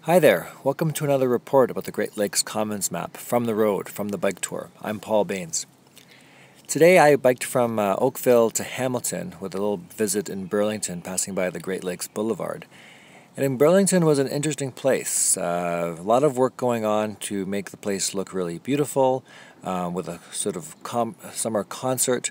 Hi there, welcome to another report about the Great Lakes Commons map from the road, from the bike tour. I'm Paul Baines. Today I biked from Oakville to Hamilton with a little visit in Burlington, passing by the Great Lakes Boulevard. And in Burlington was an interesting place. A lot of work going on to make the place look really beautiful, with a sort of summer concert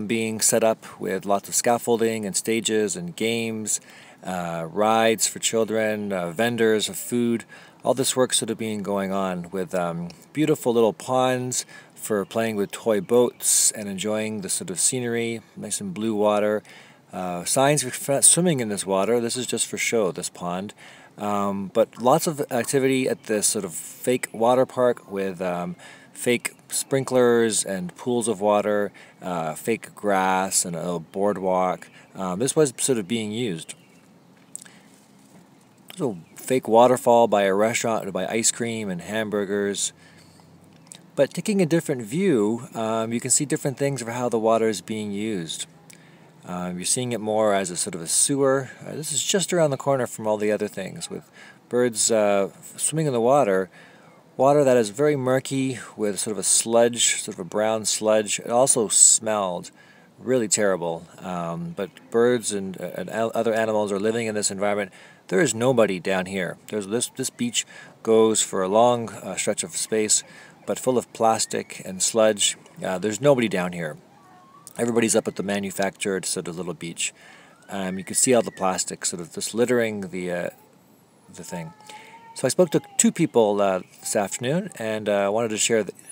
being set up with lots of scaffolding and stages and games, rides for children, vendors of food. All this work sort of being going on with beautiful little ponds for playing with toy boats and enjoying the sort of scenery, nice and blue water. Signs for not swimming in this water. This is just for show, this pond. But lots of activity at this sort of fake water park with fake sprinklers and pools of water, fake grass and a boardwalk. This was sort of being used. There's a fake waterfall by a restaurant to buy ice cream and hamburgers. But taking a different view, you can see different things of how the water is being used. You're seeing it more as a sort of a sewer. This is just around the corner from all the other things, with birds swimming in the water. Water that is very murky with sort of a sludge, sort of a brown sludge. It also smelled really terrible. But birds and other animals are living in this environment. There is nobody down here. This beach goes for a long stretch of space, but full of plastic and sludge. There's nobody down here. Everybody's up at the manufactured sort of little beach. You can see all the plastic sort of just littering the thing. So I spoke to two people this afternoon, and wanted to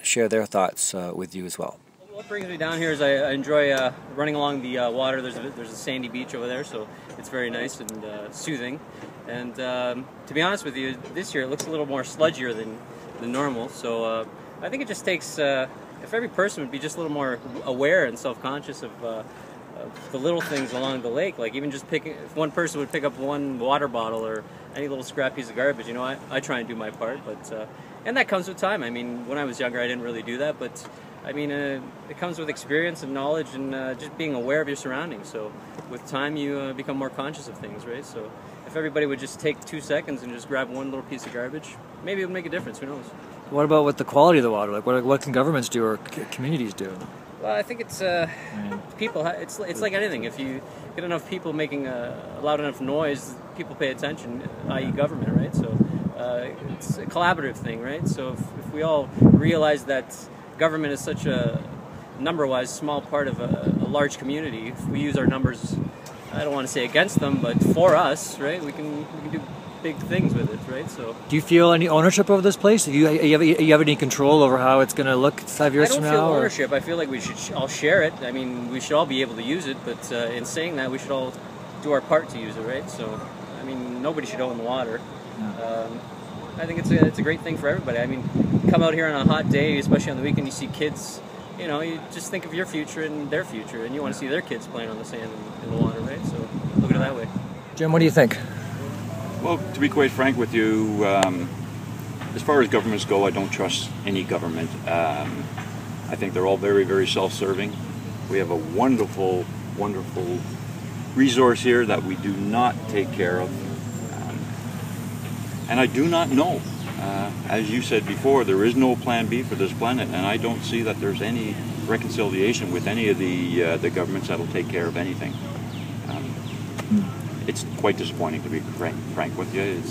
share their thoughts with you as well. What brings me down here is I enjoy running along the water. There's a sandy beach over there, so it's very nice and soothing. And to be honest with you, this year it looks a little more sludgier than normal. So I think it just takes, if every person would be just a little more aware and self-conscious of the little things along the lake, like even just if one person would pick up one water bottle or any little scrap piece of garbage, you know, I try and do my part, but and that comes with time. I mean, when I was younger, I didn't really do that, but I mean, it comes with experience and knowledge and just being aware of your surroundings. So with time, you become more conscious of things, right? So if everybody would just take 2 seconds and just grab one little piece of garbage, maybe it would make a difference. Who knows? What about with the quality of the water? Like, what can governments do or communities do? Well, I think it's people. It's like anything. If you get enough people making a loud enough noise, people pay attention, i.e. government, right? So it's a collaborative thing, right? So if we all realize that government is such a number-wise small part of a large community, if we use our numbers, I don't want to say against them, but for us, right? We can do big things with it, right? So, do you feel any ownership over this place? You have any control over how it's going to look 5 years from now? I don't feel ownership. I feel like we should all share it. I mean, we should all be able to use it, but in saying that, we should all do our part to use it, right? So, I mean, nobody should own the water. Yeah. I think it's a great thing for everybody. I mean, come out here on a hot day, especially on the weekend, you see kids, you know, you just think of your future and their future, and you want to see their kids playing on the sand and in the water, right? So look at it that way. Jim, what do you think? Well, to be quite frank with you, as far as governments go, I don't trust any government. I think they're all very, very self-serving. We have a wonderful, wonderful resource here that we do not take care of. And I do not know. As you said before, there is no plan B for this planet, and I don't see that there's any reconciliation with any of the governments that'll take care of anything. It's quite disappointing, to be frank with you.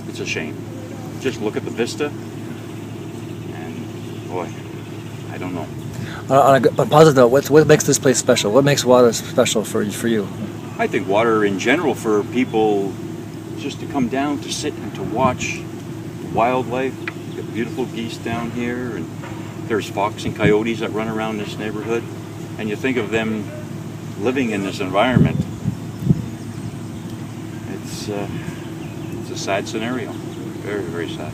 It's a shame. Just look at the vista, and boy, I don't know. On a positive note, what makes this place special? What makes water special for you? I think water in general, for people just to come down to sit and to watch wildlife. You've got beautiful geese down here, and there's fox and coyotes that run around this neighborhood, and you think of them living in this environment. It's a sad scenario. Very, very sad.